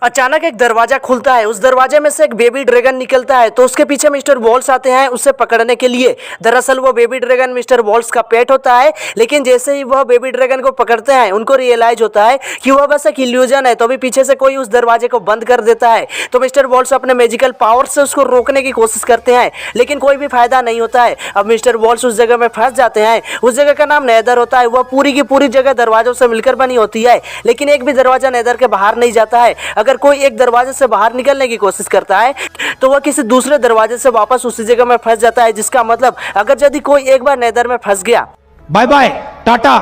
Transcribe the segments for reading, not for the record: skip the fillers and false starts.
अचानक एक दरवाजा खुलता है। उस दरवाजे में से एक बेबी ड्रैगन निकलता है तो उसके पीछे मिस्टर वॉल्स आते हैं उसे पकड़ने के लिए। दरअसल वो बेबी ड्रैगन मिस्टर वॉल्स का पेट होता है, लेकिन जैसे ही वह बेबी ड्रैगन को पकड़ते हैं उनको रियलाइज होता है कि वह बस एक इल्यूजन है। तो अभी पीछे से कोई उस दरवाजे को बंद कर देता है तो मिस्टर वॉल्स अपने मैजिकल पावर से उसको रोकने की कोशिश करते हैं, लेकिन कोई भी फायदा नहीं होता है। अब मिस्टर वॉल्स उस जगह में फंस जाते हैं। उस जगह का नाम नेदर होता है। वह पूरी की पूरी जगह दरवाजों से मिलकर बनी होती है, लेकिन एक भी दरवाजा नेदर के बाहर नहीं जाता है। अगर कोई एक दरवाजे से बाहर निकलने की कोशिश करता है तो वह किसी दूसरे दरवाजे से वापस उसी जगह में फंस जाता है, जिसका मतलब अगर यदि कोई एक बार नेदर में फंस गया, bye bye tata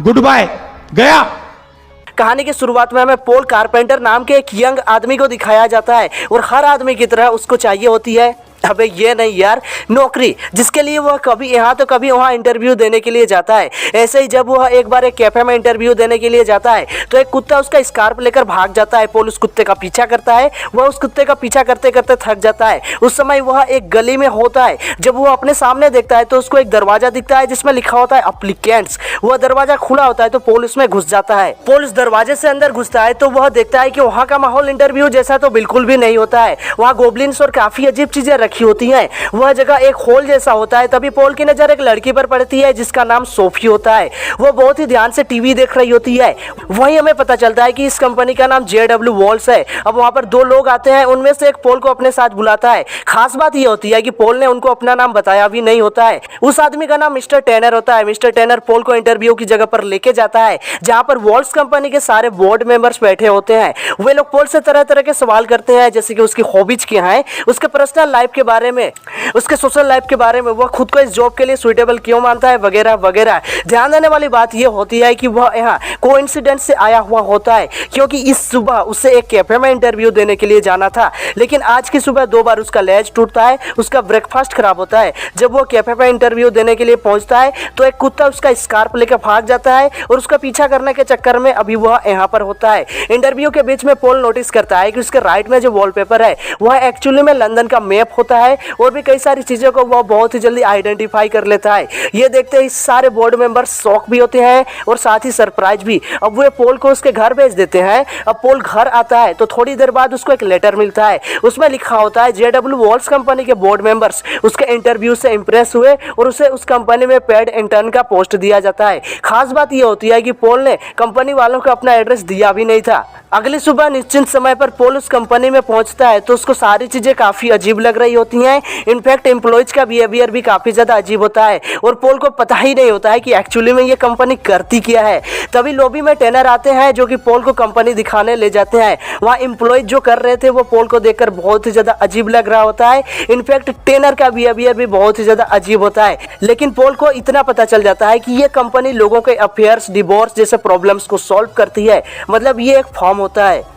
goodbye गया। कहानी की शुरुआत में हमें पॉल कारपेंटर नाम के एक यंग आदमी को दिखाया जाता है और हर आदमी की तरह उसको चाहिए होती है, अबे ये नहीं यार, नौकरी, जिसके लिए वह कभी यहाँ तो कभी वहाँ इंटरव्यू देने के लिए जाता है। ऐसे ही जब वह एक बार एक कैफे में इंटरव्यू देने के लिए जाता है तो एक कुत्ता उसका स्कार्फ लेकर भाग जाता है। पॉल उस कुत्ते का पीछा करता है। वह उस कुत्ते का पीछा करते करते थक जाता है। उस समय वह एक गली में होता है। जब वह अपने सामने देखता है तो उसको एक दरवाजा दिखता है जिसमें लिखा होता है अप्लीकेंट्स। वह दरवाजा खुला होता है तो पॉल उसमें घुस जाता है। पॉल उस दरवाजे से अंदर घुसता है तो वह देखता है कि वहाँ का माहौल इंटरव्यू जैसा तो बिल्कुल भी नहीं होता है। वहाँ गोब्लिन्स और काफी अजीब चीजें रखी होती हैं। वह जगह एक हॉल जैसा होता है। तभी पॉल की नजर एक लड़की पर पड़ती है जिसका नाम सोफी होता है। वह बहुत ही ध्यान से टीवी देख रही होती है। वहीं हमें पता चलता है कि इस कंपनी का नाम JW वॉल्स है। अब वहां पर दो लोग आते हैं, उनमें से एक पॉल को अपने साथ बुलाता है। खास बात यह होती है कि पॉल ने उनको अपना नाम बताया भी नहीं होता है। उस आदमी का नाम मिस्टर टेनर होता है। मिस्टर टेनर पॉल को इंटरव्यू की जगह पर लेके जाता है जहां पर वॉल्स कंपनी के सारे बोर्ड मेंबर्स बैठे होते हैं। वे लोग पॉल से तरह तरह के सवाल करते हैं, जैसे कि उसकी हॉबीज क्या है, उसके पर्सनल लाइफ के बारे में, उसके सोशल लाइफ के बारे में, वह खुद को इस जॉब के लिए सुइटेबल क्यों मानता है, वगैरह वगैरह। ध्यान देने वाली बात यह होती है कि वह यहाँ कोइंसिडेंस से आया हुआ होता है, क्योंकि इस सुबह उसे एक कैफे में इंटरव्यू देने के लिए जाना था, लेकिन आज की सुबह 2 बार उसका लेज टूटता है, उसका ब्रेकफास्ट खराब होता है। जब वो कैफे में इंटरव्यू देने के लिए पहुंचता है तो एक कुत्ता उसका स्कार्फ लेकर भाग जाता है और उसका पीछा करने के चक्कर में अभी वह यहाँ पर होता है। इंटरव्यू के बीच में पॉल नोटिस करता है कि उसके राइट में जो वॉलपेपर है वह एक्चुअली में लंदन का मैप होता है और भी कई सारी चीजों को वह बहुत ही जल्दी आइडेंटिफाई कर लेता है। ये देखते ही सारे बोर्ड मेंबर शॉक भी होते हैं और साथ ही सरप्राइज भी। अब वे पॉल को उसके घर भेज देते हैं। अब पॉल घर आता है तो थोड़ी देर बाद उसको एक लेटर मिलता है। उसमें लिखा होता है JW वॉल्स कंपनी के बोर्ड मेंबर्स उसके इंटरव्यू से इंप्रेस हुए और उसे उस कंपनी में पेड इंटर्न का पोस्ट दिया जाता है। खास बात यह होती है कि पॉल ने कंपनी वालों को अपना एड्रेस दिया भी नहीं था। अगली सुबह निश्चित समय पर पॉल उस कंपनी में पहुंचता है तो उसको सारी चीजें काफी अजीब लग रही होती हैं। इनफैक्ट एम्प्लॉयज का बिहेवियर भी काफी ज्यादा अजीब होता है और पॉल को पता ही नहीं होता है कि एक्चुअली में ये कंपनी करती क्या है। तभी लॉबी में टेनर आते हैं जो कि पॉल को कंपनी दिखाने ले जाते हैं। वहाँ एम्प्लॉयज जो कर रहे थे वो पॉल को देखकर बहुत ही ज्यादा अजीब लग रहा होता है। इनफैक्ट टेनर का बिहेवियर भी बहुत ही ज्यादा अजीब होता है, लेकिन पॉल को इतना पता चल जाता है कि ये कंपनी लोगों के अफेयर्स, डिवोर्स जैसे प्रॉब्लम्स को सॉल्व करती है। मतलब ये एक फॉर्म होता है।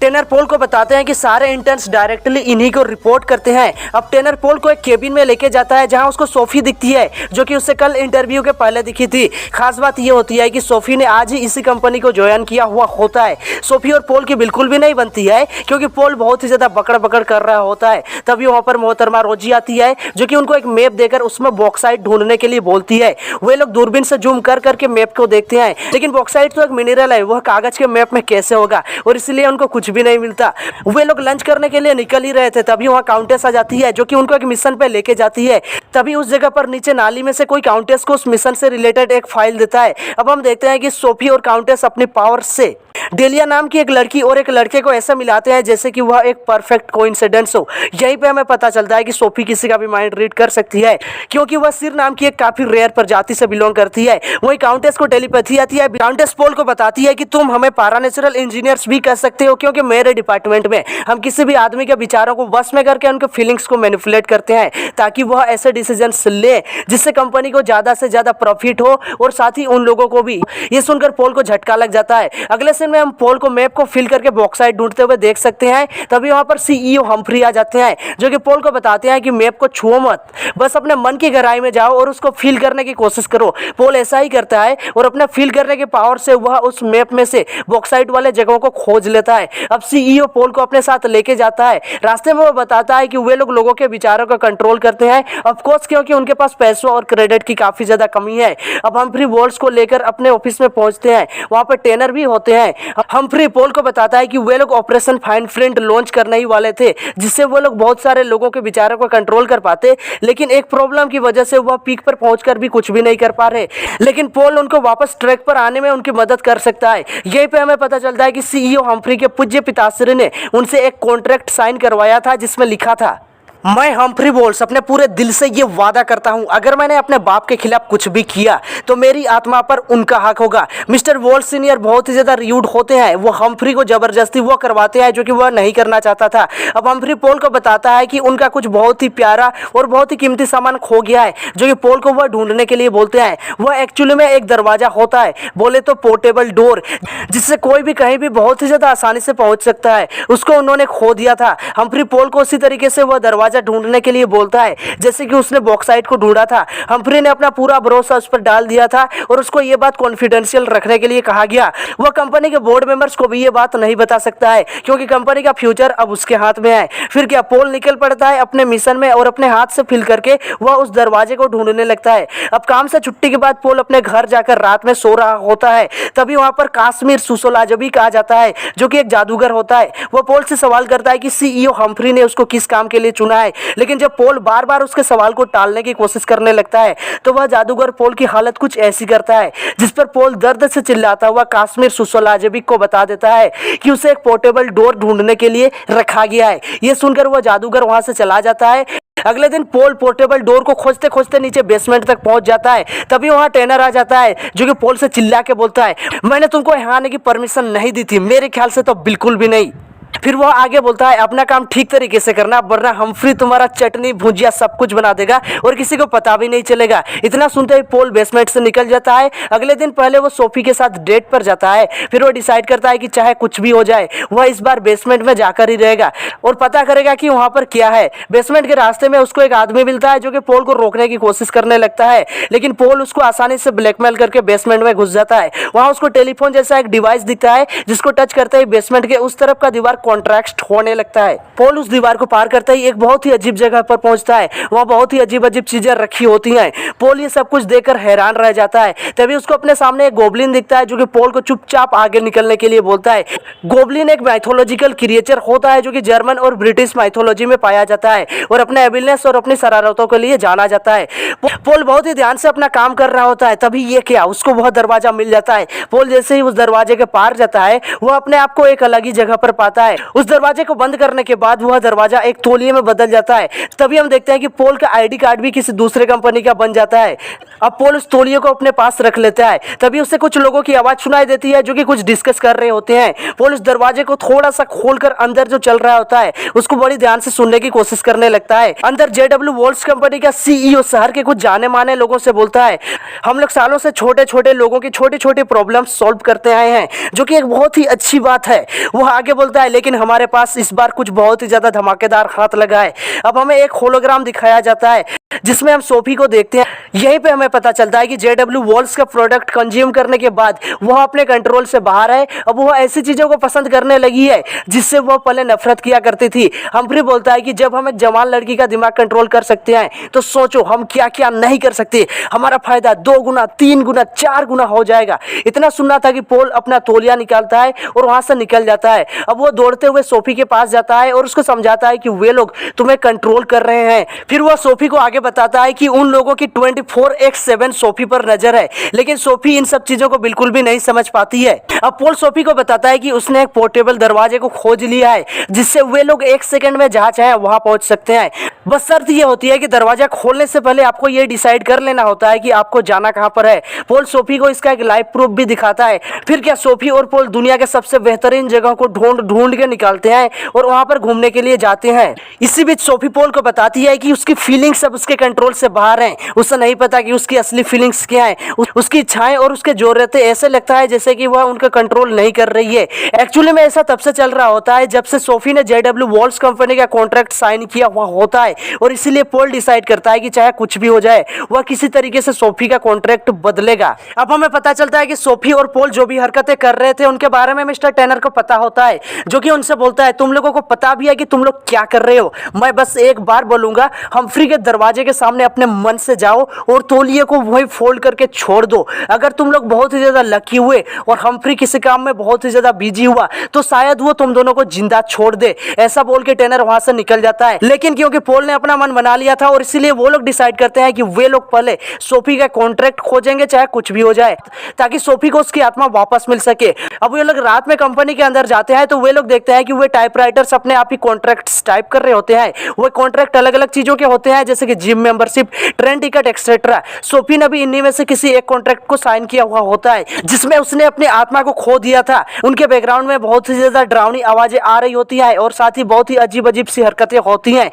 टेनर पॉल को बताते हैं कि सारे इंटर्न्स डायरेक्टली इन्हीं को रिपोर्ट करते हैं। अब टेनर पॉल को एक केबिन में लेके जाता है जहां उसको सोफी दिखती है जो कि उससे कल इंटरव्यू के पहले दिखी थी। खास बात यह होती है कि सोफी ने आज ही इसी कंपनी को ज्वाइन किया हुआ होता है। सोफी और पॉल की बिल्कुल भी नहीं बनती है क्योंकि पॉल बहुत ही ज्यादा बकड़ बकड़ कर रहा होता है। तभी वहां पर मोहतरमा रोजी आती है जो कि उनको एक मैप देकर उसमें बॉक्साइट ढूंढने के लिए बोलती है। वे लोग दूरबीन से जूम कर करके मैप को देखते हैं, लेकिन बॉक्साइट तो एक मिनरल है, वह कागज के मैप में कैसे होगा, और इसलिए उनको कुछ भी नहीं मिलता। वे लोग लंच करने के लिए निकल ही रहे थे तभी वहाँ काउंटेस आ जाती है जो कि उनको एक मिशन पे लेके जाती है। तभी उस जगह पर नीचे नाली में से कोई काउंटेस को उस मिशन से रिलेटेड एक फाइल देता है। अब हम देखते हैं कि सोफी और काउंटेस अपनी पावर से डेलिया नाम की एक लड़की और एक लड़के को ऐसा मिलाते हैं जैसे कि वह एक परफेक्ट कोइंसिडेंस हो। यहीं पे हमें पता चलता है कि सोफी किसी का भी माइंड रीड कर सकती है क्योंकि वह सिर नाम की एक काफी रेयर प्रजाति से बिलोंग करती है। वही काउंटेस को टेलीपैथी आती है। काउंटेस पॉल को बताती है कि तुम हमें पैरानेचुरल इंजीनियर्स भी कह सकते हो क्योंकि मेरे डिपार्टमेंट में हम किसी भी आदमी के विचारों को वश में करके उनके फीलिंग्स को मैनिपुलेट करते हैं ताकि वह ऐसे डिसीजंस ले जिससे कंपनी को ज्यादा से ज्यादा प्रॉफिट हो और साथ ही उन लोगों को भी। ये सुनकर पॉल को झटका लग जाता है। अगले सीन में हम पॉल को मैप को फिल करके बॉक्साइट ढूंढते हुए देख सकते हैं। तभी वहां पर CEO हम्फ्री आ जाते हैं जो कि पॉल को बताते हैं कि मैप को छुओ मत, बस अपने मन की गहराई में जाओ और उसको फील करने की कोशिश करो। पॉल ऐसा ही करता है और अपने फील करने के पावर से वह उस मैप में से बॉक्साइट वाले जगहों को खोज लेता है। अब सीईओ पोल को अपने साथ लेके जाता है। रास्ते में वो बताता है कि वे लोग लोगों के विचारों का कंट्रोल करते हैं, ऑफ कोर्स क्योंकि उनके पास पैसों और क्रेडिट की काफी ज्यादा कमी है। अब हम्फ्री वोल्स को लेकर अपने ऑफिस में पहुंचते हैं, वहां पर टेनर भी होते हैं। हम्फ्री पोल को बताता है कि वे लोग ऑपरेशन फाइन प्रिंट लॉन्च करने ही वाले थे, जिससे वो लोग बहुत सारे लोगों के विचारों को कंट्रोल कर पाते, लेकिन एक प्रॉब्लम की वजह से वह पीक पर पहुंचकर भी कुछ भी नहीं कर पा रहे। लेकिन पोल उनको वापस ट्रैक पर आने में उनकी मदद कर सकता है। यहीं पे हमें पता चलता है कि सीईओ हम्फ्री के पूज्य पिताश्री ने उनसे एक कॉन्ट्रैक्ट साइन करवाया था, जिसमें लिखा था, मैं हम्फ्री वोल्स अपने पूरे दिल से ये वादा करता हूं, अगर मैंने अपने बाप के खिलाफ कुछ भी किया तो मेरी आत्मा पर उनका हक होगा। मिस्टर वोल्स सीनियर बहुत ही ज्यादा र्यूड होते हैं, वो हम्फ्री को जबरदस्ती वो करवाते हैं जो कि वह नहीं करना चाहता था। अब हम्फ्री पोल को बताता है कि उनका कुछ बहुत ही प्यारा और बहुत ही कीमती सामान खो गया है, जो कि पोल को वह ढूंढने के लिए बोलते हैं। वह एक्चुअली में एक दरवाजा होता है, बोले तो पोर्टेबल डोर, जिससे कोई भी कहीं भी बहुत ही ज्यादा आसानी से पहुंच सकता है। उसको उन्होंने खो दिया था। हम्फ्री पोल को उसी तरीके से वह दरवाजा ढूंढने के लिए बोलता है जैसे कि उसने बॉक्साइट को ढूंढा था। हम्फ्री ने अपना पूरा भरोसा उस पर डाल दिया था और उसको यह बात कॉन्फिडेंशियल रखने के लिए कहा गया। वह कंपनी के बोर्ड मेंबर्स को भी यह बात नहीं बता सकता है, क्योंकि कंपनी का फ्यूचर अब उसके हाथ में है। फिर क्या, पोल निकल पड़ता है अपने मिशन में और अपने हाथ से फिल करके वह उस दरवाजे को ढूंढने लगता है। अब काम से छुट्टी के बाद पोल अपने घर जाकर रात में सो रहा होता है, तभी वहां पर काश्मीर सुसोलाजबी आ जाता है, जो कि एक जादूगर होता है। वह पोल से सवाल करता है कि सीईओ हम्फ्री ने उसको किस काम के लिए चुना है, लेकिन जब पोल बार बार उसके सवाल को टालने की कोशिश करने लगता है तो वह जादूगर पोल की हालत कुछ ऐसी करता है, जिस पर पोल दर्द से चिल्लाता हुआ काश्मीर सुसोलाजबी को बता देता है कि उसे एक पोर्टेबल डोर ढूंढने के लिए रखा गया है। यह सुनकर वह जादूगर वहां से चला जाता है। अगले दिन पोल पोर्टेबल डोर को खोजते खोजते नीचे बेसमेंट तक पहुंच जाता है, तभी वहां टेनर आ जाता है, जो कि पोल से चिल्ला के बोलता है, मैंने तुमको यहाँ आने की परमिशन नहीं दी थी, मेरे ख्याल से तो बिल्कुल भी नहीं। फिर वह आगे बोलता है, अपना काम ठीक तरीके से करना, वरना हम्फ्री तुम्हारा चटनी भुजिया सब कुछ बना देगा और किसी को पता भी नहीं चलेगा। इतना सुनते ही पोल बेसमेंट से निकल जाता है। अगले दिन पहले वो सोफी के साथ डेट पर जाता है, फिर वो डिसाइड करता है कि चाहे कुछ भी हो जाए वह इस बार बेसमेंट में जाकर ही रहेगा और पता करेगा कि वहां पर क्या है। बेसमेंट के रास्ते में उसको एक आदमी मिलता है, जो कि पोल को रोकने की कोशिश करने लगता है, लेकिन पोल उसको आसानी से ब्लैकमेल करके बेसमेंट में घुस जाता है। वहां उसको टेलीफोन जैसा एक डिवाइस दिखता है, जिसको टच करते ही बेसमेंट के उस तरफ का दीवार कॉन्ट्रैक्ट होने लगता है। पोल उस दीवार को पार करते ही एक बहुत ही अजीब जगह पर पहुंचता है। वहां बहुत ही अजीब अजीब चीजें रखी होती हैं। पोल ये सब कुछ देखकर हैरान रह जाता है। तभी उसको अपने सामने एक गोबलिन दिखता है, जो कि पोल को चुपचाप आगे निकलने के लिए बोलता है। गोबलिन एक माइथोलॉजिकल क्रिएचर होता है, जो कि जर्मन और ब्रिटिश माइथोलॉजी में पाया जाता है और अपने एबिलनेस और अपनी शरारतों के लिए जाना जाता है। पोल बहुत ही ध्यान से अपना काम कर रहा होता है, तभी ये क्या, उसको वह दरवाजा मिल जाता है। पोल जैसे ही उस दरवाजे के पार जाता है, वह अपने आप को एक अलग ही जगह पर पाता है। उस दरवाजे को बंद करने के बाद वह दरवाजा एक तौलिए में बदल जाता है। तभी हम देखते हैं कि पोल का आईडी कार्ड भी किसी दूसरे कंपनी का बन जाता है। अब पोल उस तौलिए को अपने पास रख लेता है। तभी उसे कुछ लोगों की आवाज सुनाई देती है, जो कि कुछ डिस्कस कर रहे होते हैं। पोल उस दरवाजे को थोड़ा सा खोलकर अंदर जो चल रहा होता है उसको बड़ी ध्यान से सुनने की कोशिश करने लगता है। अंदर जेडब्ल्यू वोल्स कंपनी का सीईओ शहर के कुछ जाने माने लोगों से बोलता है, हम लोग सालों से छोटे छोटे लोगों की छोटी छोटी प्रॉब्लम सॉल्व करते आए हैं, जो कि एक बहुत ही अच्छी बात है। वह आगे बोलता है, लेकिन हमारे पास इस बार कुछ बहुत ही ज्यादा धमाकेदार हाथ लगा है। अब हमें एक होलोग्राम दिखाया जाता है, जिसमें हम सोफी को देखते हैं। यहीं पे हमें पता चलता है कि जेडब्ल्यू वॉल्स का प्रोडक्ट कंज्यूम करने के बाद वह अपने कंट्रोल से बाहर है। अब वह ऐसी चीजों को पसंद करने लगी है जिससे वह पहले नफरत किया करती थी। हम्फ्री बोलता है कि जब हम एक जवान लड़की का दिमाग कंट्रोल कर सकते हैं, तो सोचो हम क्या क्या नहीं कर सकते। हमारा फायदा 2 गुना 3 गुना 4 गुना हो जाएगा। इतना सुनना था कि पोल अपना तौलिया निकालता है और वहां से निकल जाता है। अब वो दौड़ते हुए सोफी के पास जाता है और उसको समझाता है कि वे लोग तुम्हें कंट्रोल कर रहे हैं। फिर वह सोफी को आगे बताता है कि उन लोगों की 24/7 सोफी पर नजर है, लेकिन सोफी इन सब चीजों को बिल्कुल भी नहीं समझ पाती है। अब पोल सोफी को बताता है कि उसने एक पोर्टेबल दरवाजे को खोज लिया है, जिससे वे लोग 1 सेकंड में जहां चाहे वहां पहुंच सकते हैं। बस शर्त यह होती है कि दरवाजा खोलने से पहले आपको यह डिसाइड कर लेना होता है कि आपको जाना कहां पर है। पोल सोफी को इसका एक लाइव प्रूफ भी दिखाता है। फिर क्या, सोफी और पोल दुनिया के सबसे बेहतरीन जगह को ढूंढ के निकालते हैं और वहां पर घूमने के लिए जाते हैं। इसी बीच सोफी पोल को बताती है कि उसकी फीलिंग्स अब उसके उसके कंट्रोल से बाहर हैं। उसे नहीं पता कि उसकी असली फीलिंग्स क्या है, उसकी इच्छाएं और उसके ज़रूरतें। ऐसे लगता है जैसे कि वह उनका कंट्रोल नहीं कर रही है। एक्चुअली में ऐसा तब से चल रहा होता है जब से सोफी ने JW वॉल्स कंपनी का कॉन्ट्रैक्ट साइन किया हुआ होता है, और इसीलिए पॉल डिसाइड करता है कि चाहे कुछ भी हो जाए वह किसी तरीके से सोफी का कॉन्ट्रैक्ट बदलेगा। अब हमें पता चलता है कि सोफी और पॉल जो भी हरकतें कर रहे थे उनके बारे में मिस्टर टेनर को पता होता है, जो कि उनसे बोलता है तुम लोगों को पता भी है कि तुम लोग क्या कर रहे हो। मैं बस एक बार बोलूंगा, हम्फ्री के दरवाजे के सामने अपने मन से जाओ और तौलिए को वही फोल्ड करके छोड़ दो। अगर तुम लोग बहुत ही ज्यादा लकी हुए और हम्फ्री किसी काम में बहुत ही ज्यादा बिजी हुआ तो शायद वो तुम दोनों को जिंदा छोड़ दे। ऐसा बोल के टेनर वहां से निकल जाता है। लेकिन क्योंकि पॉल ने अपना मन बना लिया था और इसीलिए वो लोग डिसाइड करते हैं कि वे लोग पहले सोफी का कॉन्ट्रैक्ट खोजेंगे चाहे कुछ भी हो जाए, ताकि सोफी को उसकी आत्मा वापस मिल सके। अब वे लोग रात में कंपनी के अंदर जाते हैं तो वे लोग देखते हैं कि वे टाइपराइटर्स अपने आप ही कॉन्ट्रैक्ट्स टाइप कर रहे होते हैं। वो कॉन्ट्रैक्ट अलग अलग चीजों के होते हैं, जैसे कि gym membership, train ticket etcetera. Sophie ने भी इन्हीं में से किसी एक कॉन्ट्रैक्ट को साइन किया हुआ होता है जिसमें उसने अपनी आत्मा को खो दिया था। उनके बैकग्राउंड में बहुत ही ज्यादा डरावनी आवाजें आ रही होती है और साथ ही बहुत ही अजीब अजीब सी हरकतें होती हैं।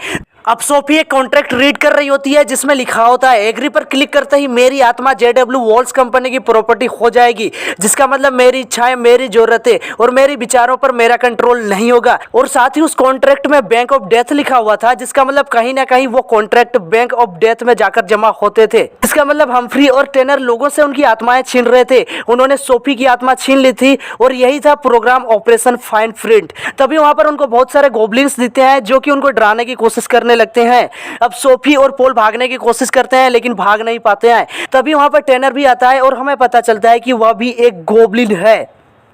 अब सोफी एक कॉन्ट्रैक्ट रीड कर रही होती है जिसमें लिखा होता है एग्री पर क्लिक करते ही मेरी आत्मा JW वॉल्स कंपनी की प्रॉपर्टी हो जाएगी, जिसका मतलब मेरी इच्छाएं, मेरी जरूरतें और मेरे विचारों पर मेरा कंट्रोल नहीं होगा। और साथ ही उस कॉन्ट्रैक्ट में बैंक ऑफ डेथ लिखा हुआ था, जिसका मतलब कहीं ना कहीं वो कॉन्ट्रैक्ट बैंक ऑफ डेथ में जाकर जमा होते थे। इसका मतलब हम्फ्री और टेनर लोगों से उनकी आत्माएं छीन रहे थे। उन्होंने सोफी की आत्मा छीन ली थी और यही था प्रोग्राम ऑपरेशन फाइन प्रिंट। तभी वहां पर उनको बहुत सारे गोब्लिन्स दिखते हैं जो कि उनको डराने की कोशिश करने लगते हैं। अब सोफी और पॉल भागने की कोशिश करते हैं लेकिन भाग नहीं पाते हैं। तभी वहां पर टेनर भी आता है और हमें पता चलता है कि वह भी एक गोब्लिन है।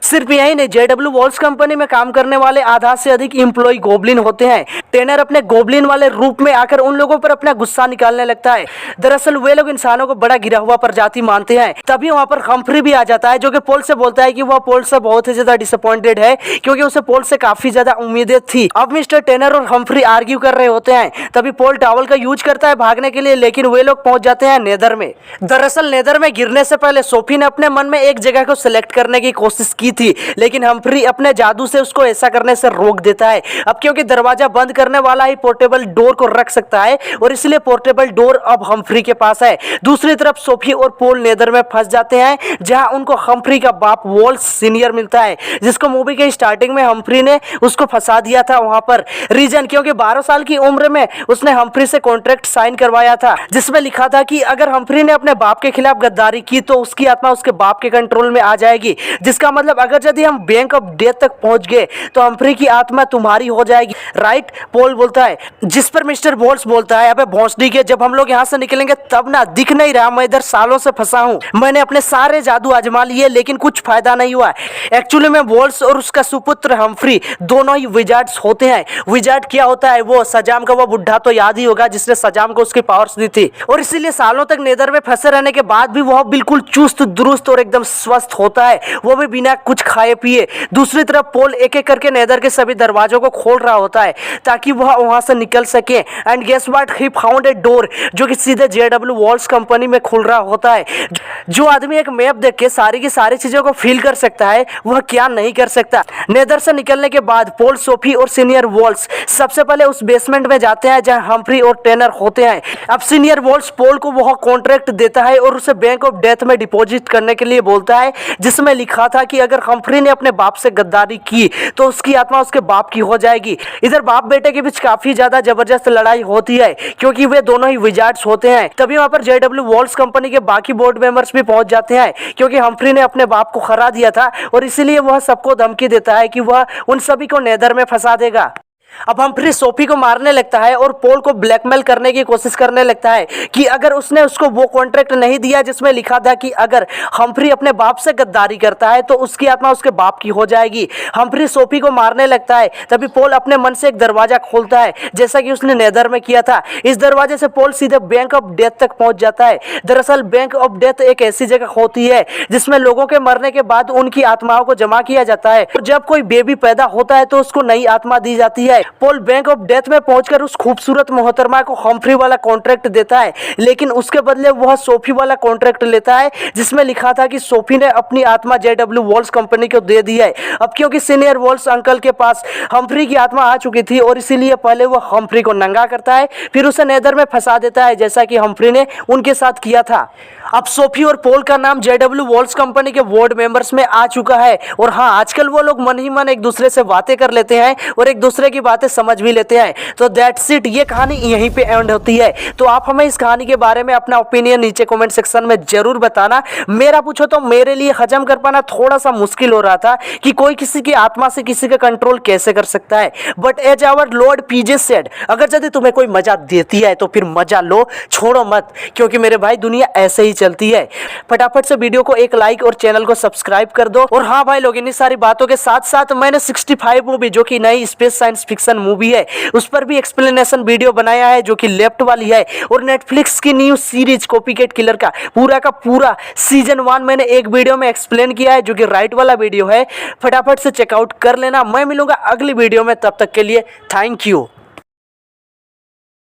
सिर्फ यही नहीं, JW वॉल्स कंपनी में काम करने वाले आधा से अधिक एम्प्लॉय गोब्लिन होते हैं। टेनर अपने गोब्लिन वाले रूप में आकर उन लोगों पर अपना गुस्सा निकालने लगता है। दरअसल वे लोग इंसानों को बड़ा गिरा हुआ प्रजाति मानते हैं। तभी वहां पर हम्फ्री भी आ जाता है जो कि पॉल से बोलता है कि वह पॉल से बहुत ही ज्यादा डिसअपॉइंटेड है क्योंकि उसे पॉल से काफी ज्यादा उम्मीदें थी। अब मिस्टर टेनर और हम्फ्री आर्ग्यू कर रहे होते हैं। तभी पॉल टॉवल का यूज करता है भागने के लिए, लेकिन वे लोग पहुंच जाते हैं नेदर में। दरअसल नेदर में गिरने से पहले सोफी ने अपने मन में एक जगह को सिलेक्ट करने की कोशिश की थी, लेकिन हम्फ्री अपने जादू से उसको ऐसा करने से रोक देता है। अब क्योंकि दरवाजा बंद करने वाला ही पोर्टेबल डोर को रख सकता है और इसलिए पोर्टेबल डोर अब हम्फ्री के पास है। दूसरी तरफ सोफी और पॉल नेदर में फंस जाते हैं जहां उनको हम्फ्री का बाप वॉल्स सीनियर मिलता है, जिसको मूवी के स्टार्टिंग में हम्फ्री ने उसको फंसा दिया था वहां पर। रीजन क्योंकि 12 साल की उम्र में उसने हम्फ्री से कॉन्ट्रैक्ट साइन करवाया था जिसमें लिखा था कि अगर हम्फ्री ने अपने बाप के खिलाफ गद्दारी की तो उसकी आत्मा उसके बाप के कंट्रोल में आ जाएगी। जिसका मतलब अगर यदि हम बैंक ऑफ डेथ तक पहुंच गए तो हम्फ्री की आत्मा तुम्हारी हो जाएगी, राइट? पॉल बोलता है, जिस पर मिस्टर वॉल्स बोलता है अबे भोंसडी के, जब हम लोग यहाँ से निकलेंगे तब ना, दिख नहीं रहा, मैं इधर सालों से फंसा हूँ। मैंने अपने सारे जादू आजमा लिए लेकिन कुछ फायदा नहीं हुआ। एक्चुअली में वॉल्स और उसका सुपुत्र हम्फ्री दोनों ही विजार्ड्स होते हैं। विजार्ड क्या होता है? वो सजाम का वो बुढ़ा तो याद ही होगा जिसने सजाम को उसकी पावर्स दी थी, और इसीलिए सालों तक नेदर में फंसे रहने के बाद भी वह बिल्कुल चुस्त दुरुस्त और एकदम स्वस्थ होता है, वो भी बिना कुछ खाए पिए। दूसरी तरफ पॉल एक एक करके नेदर के सभी दरवाजों को खोल रहा होता है ताकि वह वहां से निकल सके। And guess what, he found a door जो कि सीधे JW वॉल्स कंपनी में खुल रहा होता है। जो आदमी एक मैप देख के सारी की सारी चीजों को फील कर सकता है वह क्या नहीं कर सकता। नेदर से निकलने के बाद पॉल, सोफी और सीनियर वॉल्स सबसे पहले उस बेसमेंट में जाते हैं जहां हम्फ्री और टेनर होते हैं। अब सीनियर वॉल्स पॉल को वह कॉन्ट्रैक्ट देता है और उसे बैंक ऑफ डेथ में डिपॉजिट करने के लिए बोलता है, जिसमें लिखा था कि अगर हम्फ्री ने अपने बाप से गद्दारी की तो उसकी आत्मा उसके बाप की हो जाएगी। इधर बाप बेटे के बीच काफी ज्यादा जबरदस्त लड़ाई होती है क्योंकि वे दोनों ही विजार्ड्स होते हैं। तभी वहां पर JW वॉल्स कंपनी के बाकी बोर्ड मेंबर्स भी पहुंच जाते हैं क्योंकि हम्फ्री ने अपने बाप को हरा दिया था और इसीलिए वह सबको धमकी देता है कि वह उन सभी को नेदर में फंसा देगा। अब हम्फ्री सोफी को मारने लगता है और पॉल को ब्लैकमेल करने की कोशिश करने लगता है कि अगर उसने उसको वो कॉन्ट्रैक्ट नहीं दिया जिसमें लिखा था कि अगर हम्फ्री अपने बाप से गद्दारी करता है तो उसकी आत्मा उसके बाप की हो जाएगी। हम्फ्री सोफी को मारने लगता है। तभी पॉल अपने मन से एक दरवाजा खोलता है जैसा कि उसने नेदर में किया था। इस दरवाजे से पॉल सीधे बैंक ऑफ डेथ तक पहुंच जाता है। दरअसल बैंक ऑफ डेथ एक ऐसी जगह होती है जिसमें लोगों के मरने के बाद उनकी आत्माओं को जमा किया जाता है। जब कोई बेबी पैदा होता है तो उसको नई आत्मा दी जाती है पोल बैंक ऑफ डेथ में पहुंचकर उस खूबसूरत मोहतरमा को हम्फ्री वाला कॉन्ट्रैक्ट देता है, लेकिन उसके बदले वह सोफी वाला कॉन्ट्रैक्ट लेता है जिसमें लिखा था कि सोफी ने अपनी आत्मा JW वॉल्स कंपनी को दे दी है। अब क्योंकि सीनियर वॉल्स अंकल के पास हम्फ्री की आत्मा आ चुकी थी और इसीलिए पहले वह हम्फ्री को नंगा करता है, फिर उसे नेदर में फंसा देता है जैसा कि हम्फ्री ने उनके साथ किया था। अब सोफी और पोल का नाम JW वॉल्स कंपनी के बोर्ड मेंबर्स में आ चुका है और हाँ, आजकल वो लोग मन ही मन एक दूसरे से बातें कर लेते हैं और एक दूसरे की बातें समझ भी लेते हैं। तो दैट्स इट, ये कहानी यहीं पे एंड होती है। तो आप हमें इस कहानी के बारे में अपना ओपिनियन नीचे कमेंट सेक्शन में जरूर बताना। मेरा पूछो तो मेरे लिए हजम कर पाना थोड़ा सा मुश्किल हो रहा था कि कोई किसी की आत्मा से किसी का कंट्रोल कैसे कर सकता है, but as our lord PJ said, अगर यदि तुम्हें कोई मजा देती है तो फिर मजा लो, छोड़ो मत, क्योंकि मेरे भाई दुनिया ऐसे ही चलती है। फटाफट से वीडियो को एक लाइक और चैनल को सब्सक्राइब कर दो। और हाँ भाई लोग, इन्हीं सारी बातों के साथ साथ मैंने 65 मूवी, जो कि नई स्पेस साइंस फिक्शन मूवी है, उस पर भी एक्सप्लेनेशन वीडियो बनाया है जो कि लेफ्ट वाली है। और नेटफ्लिक्स की न्यू सीरीज कॉपीकैट किलर का पूरा सीजन 1 मैंने एक वीडियो में एक्सप्लेन किया है जो कि राइट वाला वीडियो है। फटाफट से चेकआउट कर लेना। मैं मिलूंगा अगली वीडियो में, तब तक के लिए थैंक यू।